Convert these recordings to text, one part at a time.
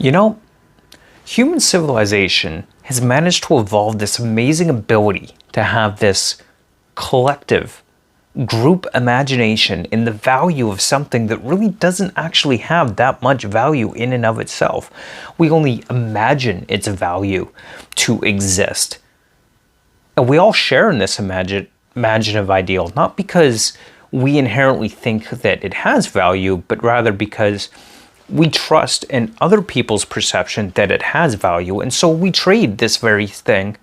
You know, human civilization has managed to evolve this amazing ability to have this collective group imagination in the value of something that really doesn't actually have that much value in and of itself. We only imagine its value to exist. And we all share in this imaginative ideal, not because we inherently think that it has value, but rather because we trust in other people's perception that it has value, and so we trade this very thing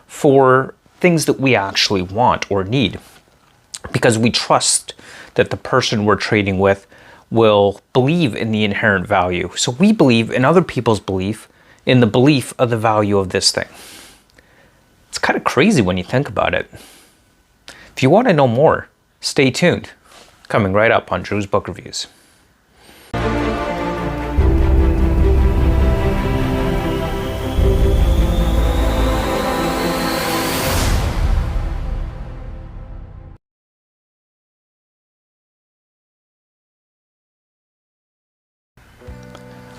for things that we actually want or need, because we trust that the person we're trading with will believe in the inherent value. So we believe in other people's belief in the belief of the value of this thing. It's kind of crazy when you think about it. If you want to know more, stay tuned. Coming right up on Drew's Book Reviews.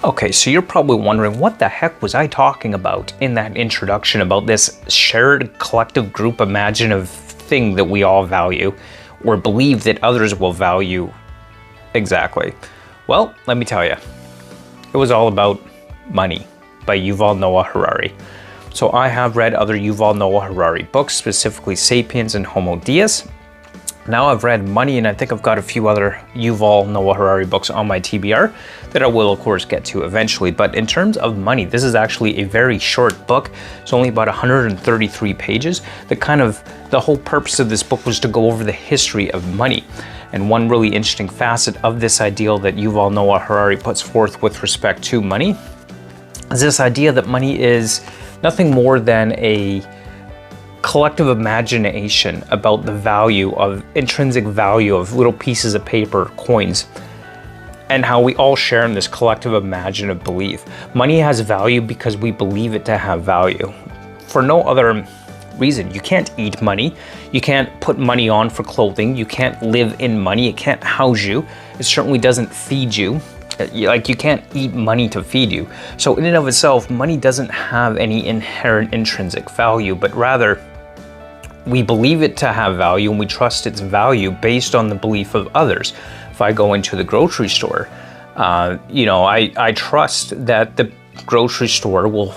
Okay, so you're probably wondering, what the heck was I talking about in that introduction about this shared collective group imaginative thing that we all value or believe that others will value exactly? Well, let me tell you, it was all about money by Yuval Noah Harari. So I have read other Yuval Noah Harari books, specifically Sapiens and Homo Deus. Now I've read Money, and I think I've got a few other Yuval Noah Harari books on my TBR that I will, of course, get to eventually. But in terms of Money, this is actually a very short book. It's only about 133 pages. The whole purpose of this book was to go over the history of money. And one really interesting facet of this ideal that Yuval Noah Harari puts forth with respect to money is this idea that money is nothing more than a collective imagination about the value of intrinsic value of little pieces of paper, coins, and how we all share in this collective imaginative belief. Money has value because we believe it to have value. For no other reason. You can't eat money. You can't put money on for clothing. You can't live in money. It can't house you. It certainly doesn't feed you. Like, you can't eat money to feed you. So in and of itself, money doesn't have any inherent intrinsic value, but rather we believe it to have value, and we trust its value based on the belief of others. If I go into the grocery store, I trust that the grocery store will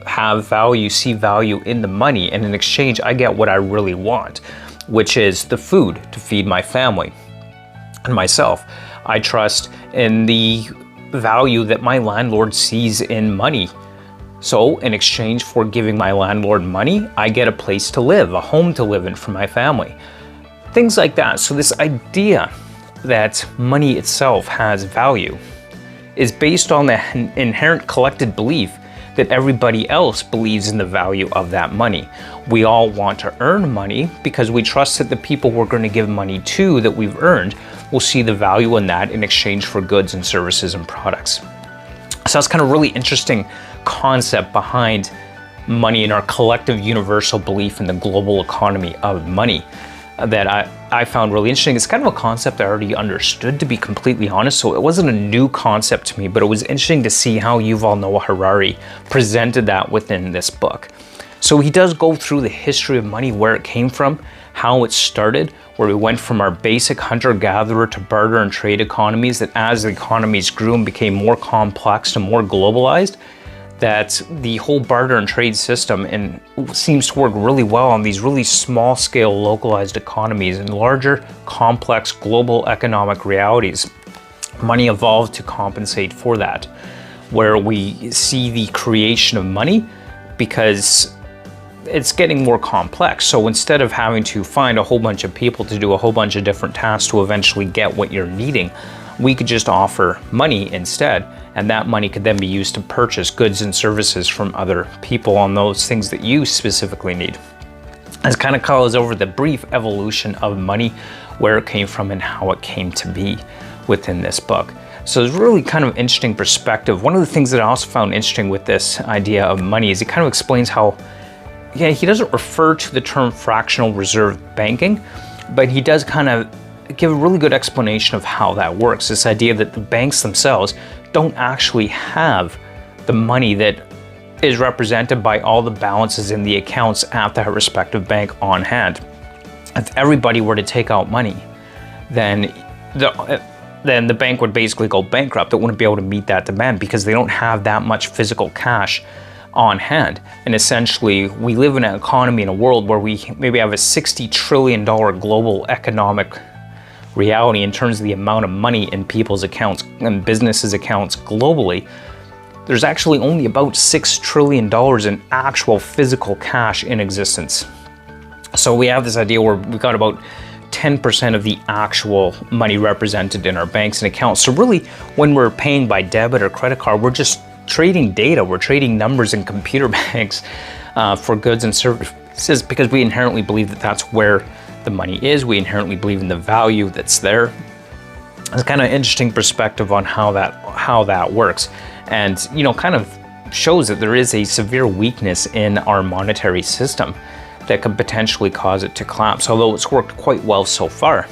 have value, see value in the money, and in exchange I get what I really want, which is the food to feed my family and myself. I trust in the value that my landlord sees in money. So in exchange for giving my landlord money, I get a place to live, a home to live in for my family. Things like that. So this idea that money itself has value is based on the inherent collected belief that everybody else believes in the value of that money. We all want to earn money because we trust that the people we're going to give money to that we've earned will see the value in that in exchange for goods and services and products. So that's kind of really interesting concept behind money and our collective universal belief in the global economy of money that I found really interesting. It's kind of a concept I already understood, to be completely honest, so it wasn't a new concept to me, but it was interesting to see how Yuval Noah Harari presented that within this book. So he does go through the history of money, where it came from, how it started, where we went from our basic hunter-gatherer to barter and trade economies, that as the economies grew and became more complex and more globalized, that the whole barter and trade system seems to work really well on these really small scale localized economies and larger complex global economic realities. Money evolved to compensate for that, where we see the creation of money because it's getting more complex. So instead of having to find a whole bunch of people to do a whole bunch of different tasks to eventually get what you're needing, we could just offer money instead, and that money could then be used to purchase goods and services from other people on those things that you specifically need. This kind of covers over the brief evolution of money, where it came from and how it came to be within this book. So it's really kind of interesting perspective. One of the things that I also found interesting with this idea of money is he kind of explains how, he doesn't refer to the term fractional reserve banking, but he does kind of give a really good explanation of how that works. This idea that the banks themselves don't actually have the money that is represented by all the balances in the accounts at that respective bank on hand. If everybody were to take out money, then the bank would basically go bankrupt. It wouldn't be able to meet that demand because they don't have that much physical cash on hand. And essentially, we live in an economy in a world where we maybe have a $60 trillion global economic reality in terms of the amount of money in people's accounts and businesses' accounts globally. There's actually only about $6 trillion in actual physical cash in existence. So we have this idea where we've got about 10% of the actual money represented in our banks and accounts. So really, when we're paying by debit or credit card, we're just trading data. We're trading numbers in computer banks for goods and services because we inherently believe that that's where the money is. We inherently believe in the value that's there. It's kind of an interesting perspective on how that works, and kind of shows that there is a severe weakness in our monetary system that could potentially cause it to collapse, although it's worked quite well so far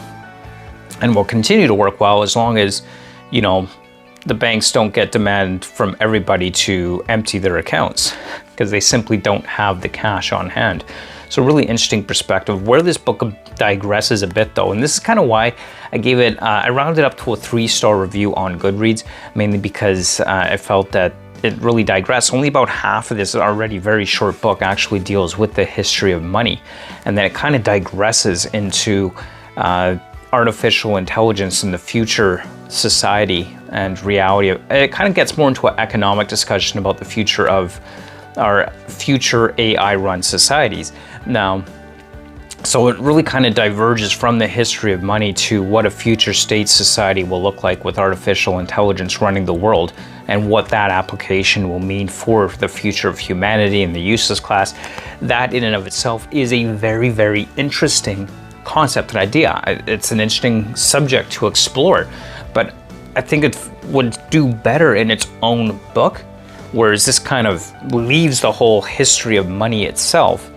and will continue to work well as long as the banks don't get demand from everybody to empty their accounts because they simply don't have the cash on hand. So really interesting perspective. Where this book digresses a bit though, and this is kind of why I gave it, I rounded up to a 3-star review on Goodreads, mainly because I felt that it really digressed. Only about half of this already very short book actually deals with the history of money. And then it kind of digresses into artificial intelligence and the future society and reality. It kind of gets more into an economic discussion about the future of our future AI-run societies. Now, so it really kind of diverges from the history of money to what a future state society will look like with artificial intelligence running the world and what that application will mean for the future of humanity and the useless class. That in and of itself is a very, very interesting concept and idea. It's an interesting subject to explore, but I think it would do better in its own book, whereas this kind of leaves the whole history of money itself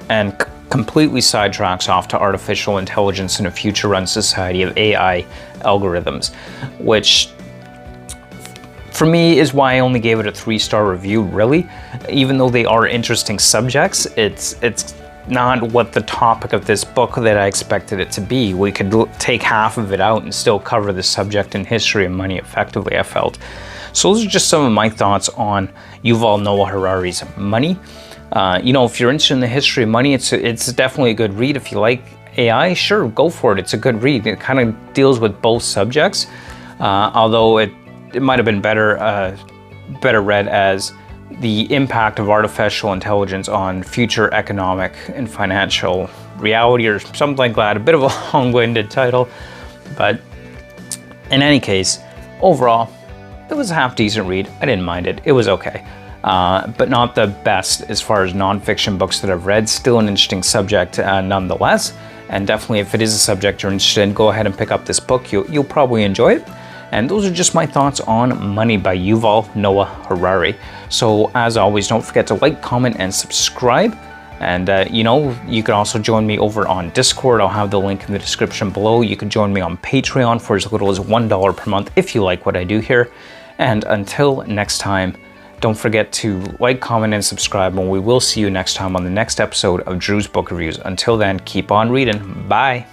and completely sidetracks off to artificial intelligence in a future-run society of AI algorithms, which for me is why I only gave it a 3-star review, really. Even though they are interesting subjects, it's not what the topic of this book that I expected it to be. We could take half of it out and still cover the subject and history of money effectively, I felt. So those are just some of my thoughts on Yuval Noah Harari's Money. If you're interested in the history of money, it's definitely a good read. If you like AI, sure, go for it. It's a good read. It kind of deals with both subjects, although it might have been better read as the impact of artificial intelligence on future economic and financial reality or something like that. A bit of a long-winded title, but in any case, overall, it was a half-decent read. I didn't mind it. It was okay. But not the best as far as nonfiction books that I've read. Still an interesting subject nonetheless. And definitely if it is a subject you're interested in, go ahead and pick up this book. You'll probably enjoy it. And those are just my thoughts on Money by Yuval Noah Harari. So as always, don't forget to like, comment, and subscribe. And you can also join me over on Discord. I'll have the link in the description below. You can join me on Patreon for as little as $1 per month if you like what I do here. And until next time, don't forget to like, comment, and subscribe, and we will see you next time on the next episode of Drew's Book Reviews. Until then, keep on reading. Bye.